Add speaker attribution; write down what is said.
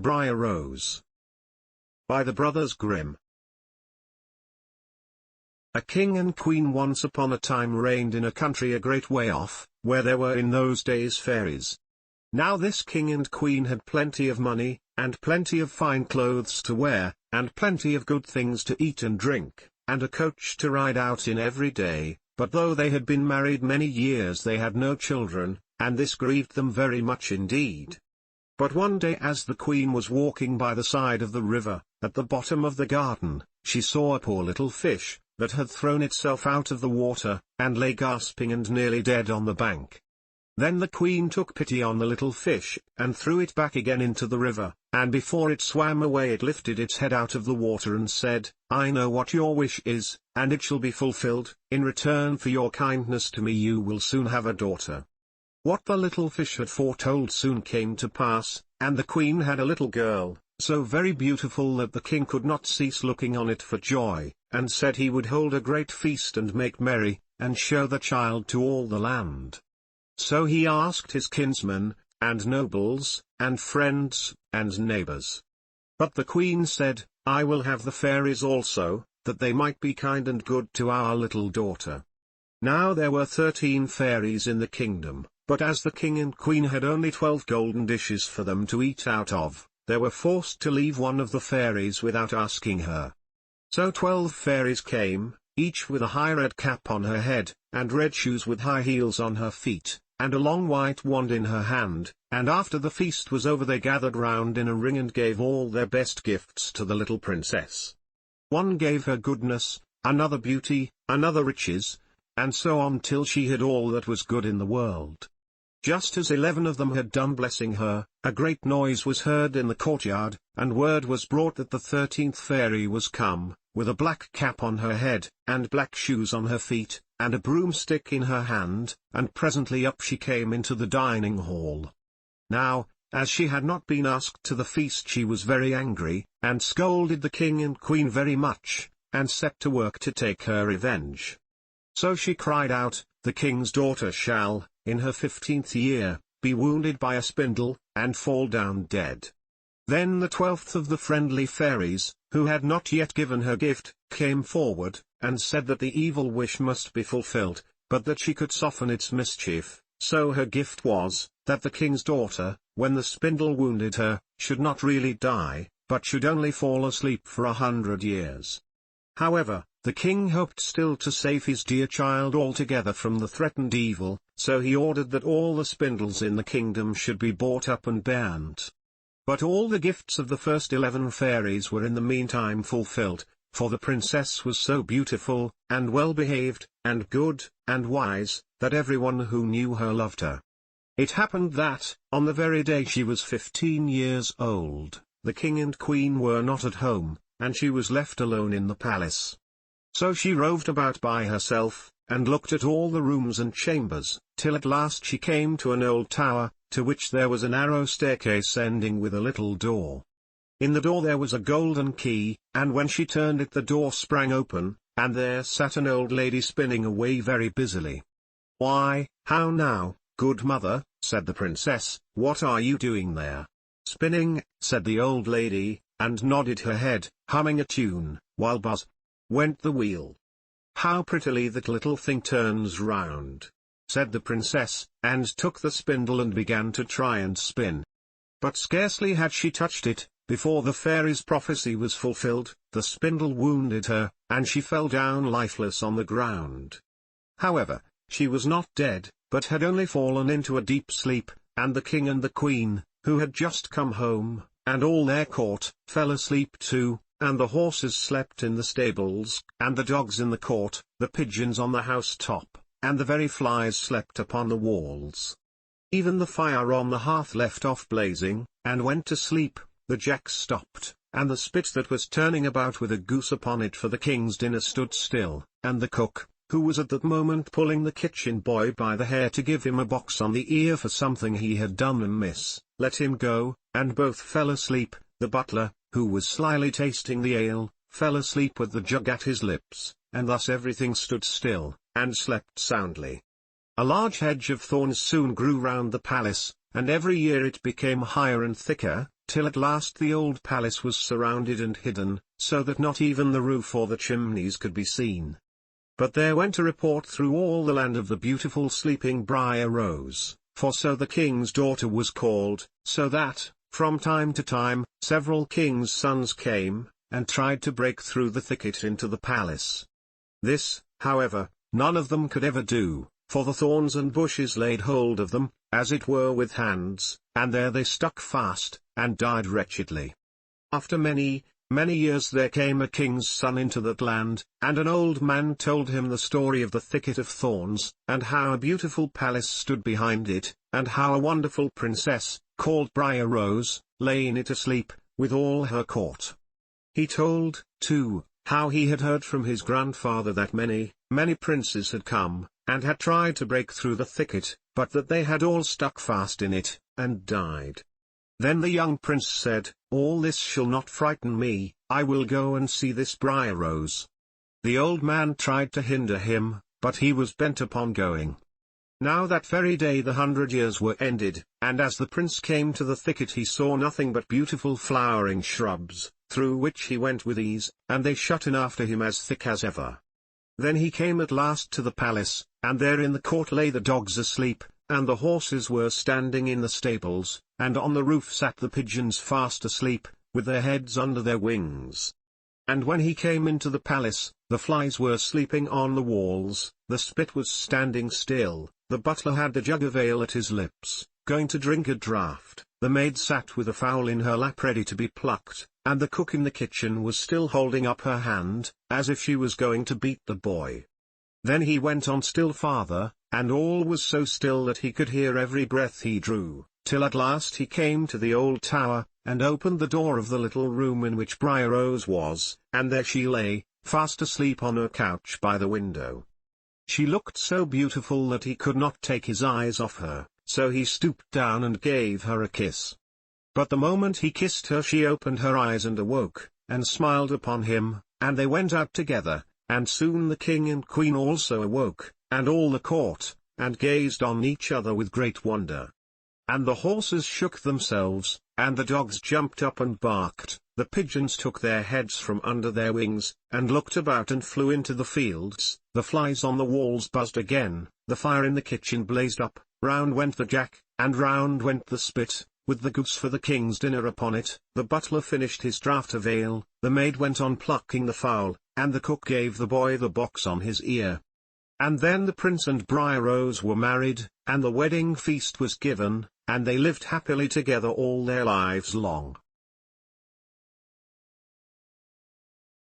Speaker 1: Briar Rose. By the Brothers Grimm. A king and queen once upon a time reigned in a country a great way off, where there were in those days fairies. Now this king and queen had plenty of money, and plenty of fine clothes to wear, and plenty of good things to eat and drink, and a coach to ride out in every day, but though they had been married many years they had no children, and this grieved them very much indeed. But one day as the queen was walking by the side of the river, at the bottom of the garden, she saw a poor little fish, that had thrown itself out of the water, and lay gasping and nearly dead on the bank. Then the queen took pity on the little fish, and threw it back again into the river, and before it swam away it lifted its head out of the water and said, "I know what your wish is, and it shall be fulfilled. In return for your kindness to me you will soon have a daughter." What the little fish had foretold soon came to pass, and the queen had a little girl, so very beautiful that the king could not cease looking on it for joy, and said he would hold a great feast and make merry, and show the child to all the land. So he asked his kinsmen, and nobles, and friends, and neighbors. But the queen said, "I will have the fairies also, that they might be kind and good to our little daughter." Now there were 13 fairies in the kingdom, but as the king and queen had only 12 golden dishes for them to eat out of, they were forced to leave one of the fairies without asking her. So 12 fairies came, each with a high red cap on her head, and red shoes with high heels on her feet, and a long white wand in her hand, and after the feast was over they gathered round in a ring and gave all their best gifts to the little princess. One gave her goodness, another beauty, another riches, and so on till she had all that was good in the world. Just as 11 of them had done blessing her, a great noise was heard in the courtyard, and word was brought that the 13th fairy was come, with a black cap on her head, and black shoes on her feet, and a broomstick in her hand, and presently up she came into the dining hall. Now, as she had not been asked to the feast she was very angry, and scolded the king and queen very much, and set to work to take her revenge. So she cried out, "The king's daughter shall, in her 15th year, be wounded by a spindle, and fall down dead." Then the 12th of the friendly fairies, who had not yet given her gift, came forward, and said that the evil wish must be fulfilled, but that she could soften its mischief. So her gift was, that the king's daughter, when the spindle wounded her, should not really die, but should only fall asleep for 100 years. However, the king hoped still to save his dear child altogether from the threatened evil, so he ordered that all the spindles in the kingdom should be bought up and burnt. But all the gifts of the first 11 fairies were in the meantime fulfilled, for the princess was so beautiful, and well-behaved, and good, and wise, that everyone who knew her loved her. It happened that, on the very day she was 15 years old, the king and queen were not at home, and she was left alone in the palace. So she roved about by herself, and looked at all the rooms and chambers, till at last she came to an old tower, to which there was a narrow staircase ending with a little door. In the door there was a golden key, and when she turned it the door sprang open, and there sat an old lady spinning away very busily. "Why, how now, good mother," said the princess, "what are you doing there?" "Spinning," said the old lady, and nodded her head, humming a tune, while buzz went the wheel. "How prettily that little thing turns round," said the princess, and took the spindle and began to try and spin. But scarcely had she touched it, before the fairy's prophecy was fulfilled, the spindle wounded her, and she fell down lifeless on the ground. However, she was not dead, but had only fallen into a deep sleep, and the king and the queen, who had just come home, and all their court, fell asleep too, and the horses slept in the stables, and the dogs in the court, the pigeons on the house-top, and the very flies slept upon the walls. Even the fire on the hearth left off blazing, and went to sleep, the jack stopped, and the spit that was turning about with a goose upon it for the king's dinner stood still, and the cook, who was at that moment pulling the kitchen boy by the hair to give him a box on the ear for something he had done amiss, let him go, and both fell asleep. The butler, who was slyly tasting the ale, fell asleep with the jug at his lips, and thus everything stood still, and slept soundly. A large hedge of thorns soon grew round the palace, and every year it became higher and thicker, till at last the old palace was surrounded and hidden, so that not even the roof or the chimneys could be seen. But there went a report through all the land of the beautiful sleeping Briar Rose, for so the king's daughter was called, so that, from time to time, several kings' sons came, and tried to break through the thicket into the palace. This, however, none of them could ever do, for the thorns and bushes laid hold of them, as it were with hands, and there they stuck fast, and died wretchedly. After many years there came a king's son into that land, and an old man told him the story of the thicket of thorns, and how a beautiful palace stood behind it, and how a wonderful princess, called Briar Rose, lay in it asleep, with all her court. He told, too, how he had heard from his grandfather that many princes had come, and had tried to break through the thicket, but that they had all stuck fast in it, and died. Then the young prince said, "All this shall not frighten me, I will go and see this Briar Rose." The old man tried to hinder him, but he was bent upon going. Now that very day the 100 years were ended, and as the prince came to the thicket he saw nothing but beautiful flowering shrubs, through which he went with ease, and they shut in after him as thick as ever. Then he came at last to the palace, and there in the court lay the dogs asleep, and the horses were standing in the stables, and on the roof sat the pigeons fast asleep, with their heads under their wings. And when he came into the palace, the flies were sleeping on the walls, the spit was standing still, the butler had the jug of ale at his lips, going to drink a draught, the maid sat with a fowl in her lap ready to be plucked, and the cook in the kitchen was still holding up her hand, as if she was going to beat the boy. Then he went on still farther, and all was so still that he could hear every breath he drew, till at last he came to the old tower, and opened the door of the little room in which Briar Rose was, and there she lay, fast asleep on her couch by the window. She looked so beautiful that he could not take his eyes off her, so he stooped down and gave her a kiss. But the moment he kissed her she opened her eyes and awoke, and smiled upon him, and they went out together, and soon the king and queen also awoke, and all the court, and gazed on each other with great wonder. And the horses shook themselves, and the dogs jumped up and barked, the pigeons took their heads from under their wings, and looked about and flew into the fields, the flies on the walls buzzed again, the fire in the kitchen blazed up, round went the jack, and round went the spit, with the goose for the king's dinner upon it, the butler finished his draught of ale, the maid went on plucking the fowl, and the cook gave the boy the box on his ear. And then the prince and Briar Rose were married, and the wedding feast was given, and they lived happily together all their lives long.